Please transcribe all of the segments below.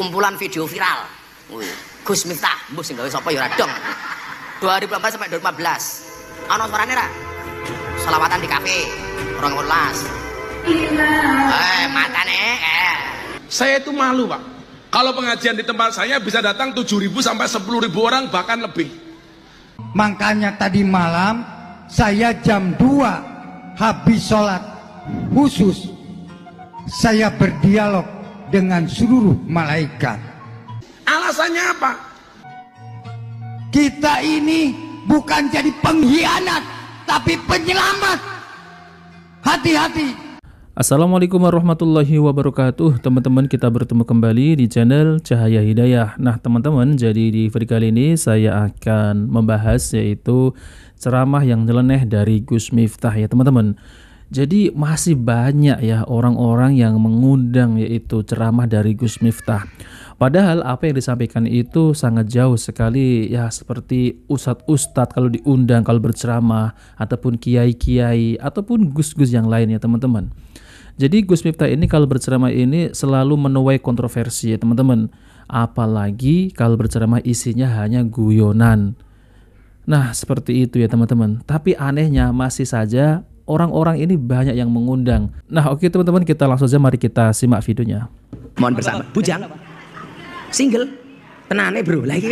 kumpulan video viral. Gus Miftah, mbok sing gawe sapa ya ora dong. 2014 sampai 2015. Ana suarane ra? Selawatan di kafe. 2012. Matane. Saya itu malu, Pak. Kalau pengajian di tempat saya bisa datang 7.000 sampai 10.000 orang bahkan lebih. Makanya tadi malam saya jam 2 habis sholat khusus saya berdialog dengan seluruh malaikat. Alasannya apa? Kita ini bukan jadi pengkhianat tapi penyelamat. Hati-hati. Assalamualaikum warahmatullahi wabarakatuh. Teman-teman, kita bertemu kembali di channel Cahaya Hidayah. Nah teman-teman, jadi di video kali ini saya akan membahas yaitu ceramah yang nyeleneh dari Gus Miftah ya teman-teman. Jadi masih banyak ya orang-orang yang mengundang yaitu ceramah dari Gus Miftah. Padahal apa yang disampaikan itu sangat jauh sekali ya, seperti ustadz-ustadz kalau diundang kalau berceramah, ataupun kiai-kiai ataupun gus-gus yang lain ya teman-teman. Jadi Gus Miftah ini kalau berceramah ini selalu menuai kontroversi ya teman-teman. Apalagi kalau berceramah isinya hanya guyonan. Nah seperti itu ya teman-teman. Tapi anehnya masih saja orang-orang ini banyak yang mengundang. Nah oke teman-teman, kita langsung saja mari kita simak videonya. Mohon bersama. Bujang. Single. Tenane bro. Lagi.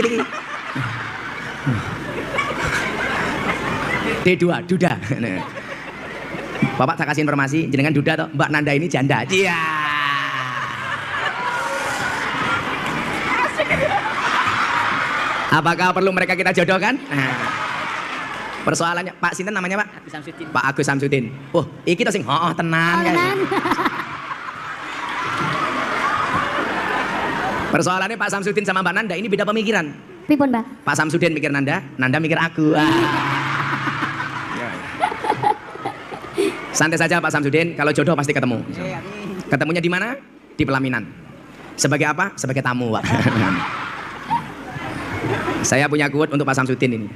D2 Duda. Bapak tak kasih informasi, jenengan duda toh, Mbak Nanda ini janda. Iya. Apakah perlu mereka kita jodohkan? Nah. Persoalannya, Pak Sinten namanya Pak? Agus Samsudin. Pak Agus Samsudin. Oh, iki to sing tenan kan. Persoalannya Pak Samsudin sama Mbak Nanda ini beda pemikiran. Pripun, Mbak? Pak Samsudin mikir Nanda, Nanda mikir aku. Santai saja Pak Samsudin, kalau jodoh pasti ketemu. Ketemunya di mana? Di pelaminan. Sebagai apa? Sebagai tamu, Pak. Saya punya quote untuk Pak Samsudin ini.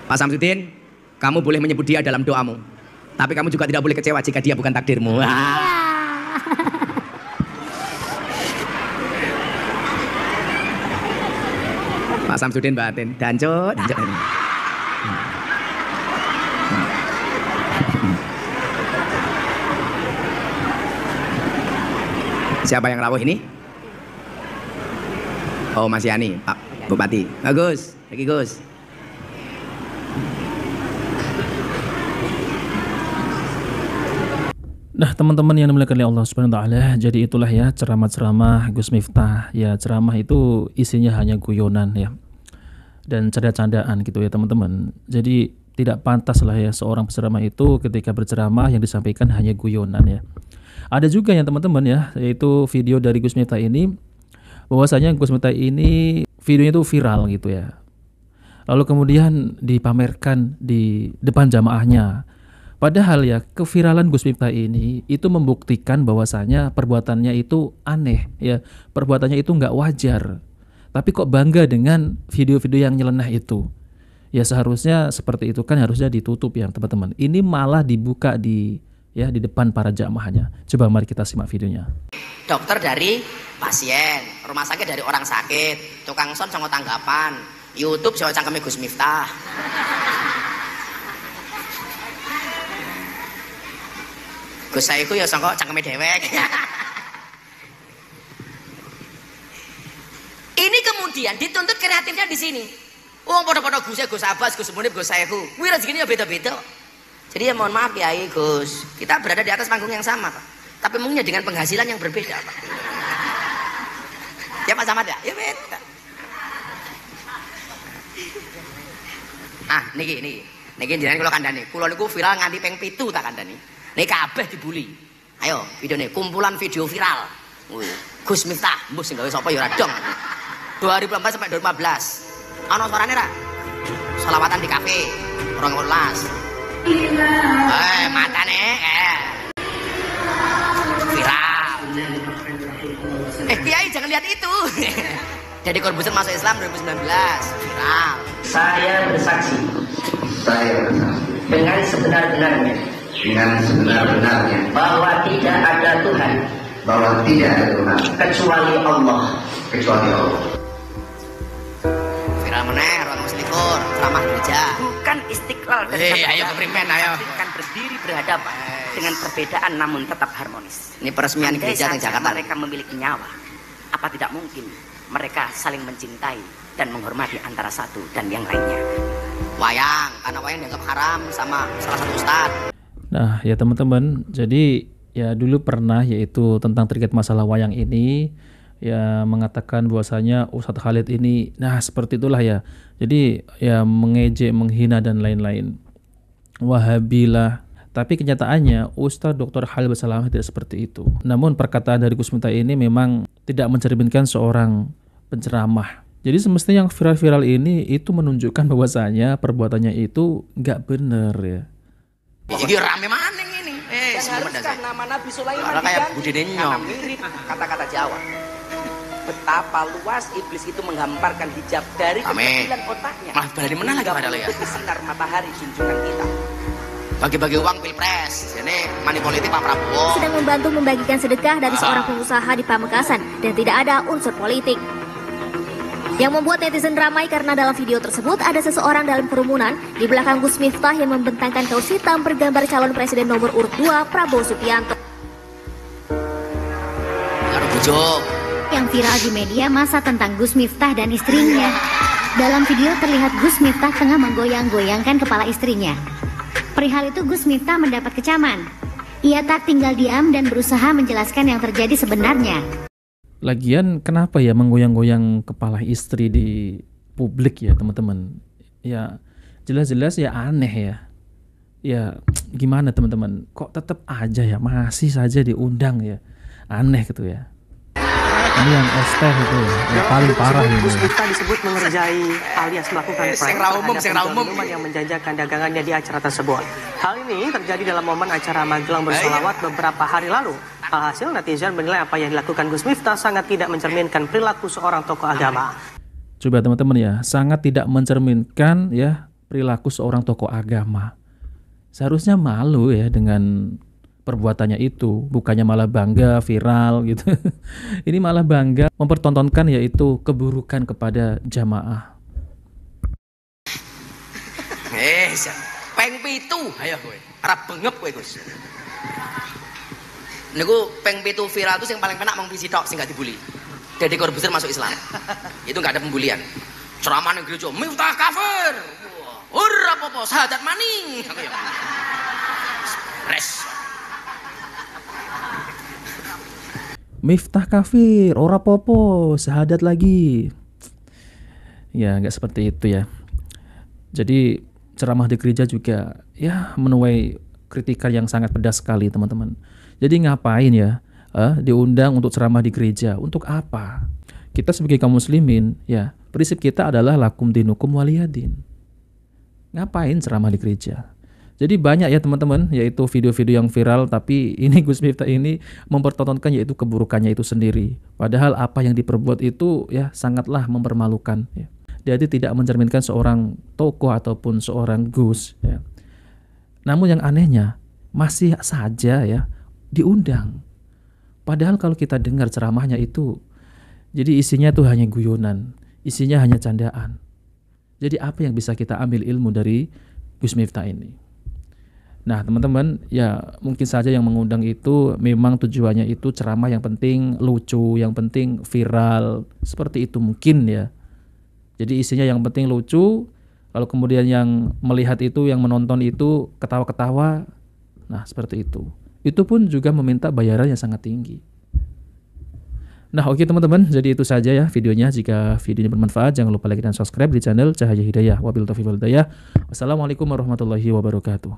Pak Samsudin, kamu boleh menyebut dia dalam doamu, tapi kamu juga tidak boleh kecewa jika dia bukan takdirmu. Pak Samsudin batin, danco. Siapa yang rawuh ini? Oh, Mas Yani, Pak Bupati. Bagus, lagi Gus. Nah teman-teman yang dimuliakan oleh Allah Subhanahu wa taala, jadi itulah ya ceramah-ceramah Gus Miftah. Ya ceramah itu isinya hanya guyonan ya, dan canda-candaan gitu ya teman-teman. Jadi tidak pantas lah ya seorang penceramah itu ketika berceramah yang disampaikan hanya guyonan ya. Ada juga yang teman-teman ya, yaitu video dari Gus Miftah ini, bahwasanya Gus Miftah ini videonya itu viral gitu ya. Lalu kemudian dipamerkan di depan jamaahnya. Padahal ya keviralan Gus Miftah ini itu membuktikan bahwasanya perbuatannya itu aneh ya, perbuatannya itu nggak wajar. Tapi kok bangga dengan video-video yang nyeleneh itu? Ya seharusnya seperti itu kan, harusnya ditutup ya teman-teman. Ini malah dibuka di depan para jamaahnya. Coba mari kita simak videonya. Dokter dari pasien, rumah sakit dari orang sakit, tukang son sama tanggapan, YouTube sama cangkeme Gus Miftah. Gus saya itu ya sangka cangkeme dewek. Ini kemudian dituntut kreatifnya di sini. Podo-podo Gus Abbas, Gus Munib, Gus Saiku. Kuwi rezekinya beda-beda. Jadi ya mohon maaf ya Gus, kita berada di atas panggung yang sama Pak, tapi mungkin dengan penghasilan yang berbeda Pak. Ya Pak Samad ya? Ya beda. Niki jenengan kula kandhani. Kula niku viral nganti ping 7 tak kandhani. Niki kabeh dibully. Ayo videone kumpulan video viral. Gus Miftah, mbok sing gawe sapa ya ora dong. 2014 sampai 2015. Ana suarane ra? Selawatan di kafe. 2012. Matane viral. Kiai jangan lihat itu. Jadi Corbuzier masuk Islam 2019 viral. Saya bersaksi dengan sebenar-benarnya bahwa tidak ada Tuhan kecuali Allah kecuali Allah. Viral meneh ruang muslikur, ceramah gereja. Bukan istiqlal dan Ayo keprimen ayo. kan berdiri berhadapan dengan perbedaan namun tetap harmonis. Ini peresmian Andai gereja di saja Jakarta. mereka memiliki nyawa, apa tidak mungkin mereka saling mencintai dan menghormati antara satu dan yang lainnya. Wayang, karena wayang dianggap haram sama salah satu ustadz. Nah ya teman-teman, jadi ya dulu pernah yaitu tentang terkait masalah wayang ini ya mengatakan bahwasanya Ustadz Khalid ini nah seperti itulah ya. Jadi ya mengejek, menghina dan lain-lain. Wahabilah. Tapi kenyataannya Ustadz Dr. Khalid Basalamah tidak seperti itu. Namun perkataan dari Gus Miftah ini memang tidak mencerminkan seorang penceramah. Jadi semestinya yang viral-viral ini itu menunjukkan bahwasanya perbuatannya itu nggak benar ya. Ini rame maneng ini. Dan haruskah nama Nabi Sulaiman Orang kayak diganti? Budi Denyong. Karena mirip kata-kata Jawa. Betapa luas iblis itu menghamparkan hijab dari Amin. kekecilan otaknya. Malah berani menang lagi padahal ya. Menutupi sinar matahari junjungan kita. Bagi-bagi uang pilpres. Ini money politik Pak Prabowo. Sedang membantu membagikan sedekah dari seorang pengusaha di Pamekasan dan tidak ada unsur politik. Yang membuat netizen ramai karena dalam video tersebut ada seseorang dalam kerumunan di belakang Gus Miftah yang membentangkan kaos hitam bergambar calon presiden nomor urut 2 Prabowo Subianto. Ada bujuk. Yang viral di media massa tentang Gus Miftah dan istrinya. Dalam video terlihat Gus Miftah tengah menggoyang-goyangkan kepala istrinya. Perihal itu Gus Miftah mendapat kecaman. Ia tak tinggal diam dan berusaha menjelaskan yang terjadi sebenarnya. Lagian kenapa ya menggoyang-goyang kepala istri di publik ya teman-teman? Ya jelas-jelas ya aneh ya. Ya gimana teman-teman? Kok tetap aja ya masih saja diundang ya? Aneh gitu ya. Ini yang esteh itu ya, yang paling parah ini. Gus Miftah disebut mengerjai alias melakukan prank terhadap penjual yang menjajakan dagangannya di acara tersebut. Hal ini terjadi dalam momen acara Magelang bersolawat beberapa hari lalu. Alhasil netizen menilai apa yang dilakukan Gus Miftah sangat tidak mencerminkan perilaku seorang tokoh agama. Coba teman-teman ya, sangat tidak mencerminkan ya perilaku seorang tokoh agama. Seharusnya malu ya dengan perbuatannya itu, bukannya malah bangga viral gitu. Ini malah bangga mempertontonkan yaitu keburukan kepada jamaah. Peng pitu, ayo kowe. Arep bengep kowe Gus. Niku peng pitu viral itu yang paling penak mung visi tok sing gak dibully. Deddy Corbuzier masuk Islam. Itu enggak ada pembulian. Ceramah ning gereja, Miftah kafir. Ora apa-apa, syahadat maning. Res. Miftah kafir, ora popo, syahadat lagi. Ya nggak seperti itu ya. Jadi ceramah di gereja juga ya menuai kritikan yang sangat pedas sekali teman-teman. Jadi ngapain ya diundang untuk ceramah di gereja? Untuk apa? Kita sebagai kaum muslimin ya prinsip kita adalah lakum dinukum waliyadin. Ngapain ceramah di gereja? Jadi banyak ya teman-teman yaitu video-video yang viral tapi ini Gus Miftah ini mempertontonkan yaitu keburukannya itu sendiri. Padahal apa yang diperbuat itu ya sangatlah mempermalukan ya. Jadi tidak mencerminkan seorang tokoh ataupun seorang Gus ya. Namun yang anehnya masih saja ya diundang. Padahal kalau kita dengar ceramahnya itu jadi isinya tuh hanya guyonan, isinya hanya candaan. Jadi apa yang bisa kita ambil ilmu dari Gus Miftah ini? Nah teman-teman ya mungkin saja yang mengundang itu memang tujuannya itu ceramah yang penting lucu, yang penting viral, seperti itu mungkin ya. Jadi isinya yang penting lucu, lalu kemudian yang melihat itu, yang menonton itu ketawa-ketawa, nah seperti itu. Itu pun juga meminta bayaran yang sangat tinggi. Nah oke teman-teman, jadi itu saja ya videonya. Jika videonya bermanfaat jangan lupa like dan subscribe di channel Cahaya Hidayah. Wabillahi taufiq wal hidayah. Wassalamualaikum warahmatullahi wabarakatuh.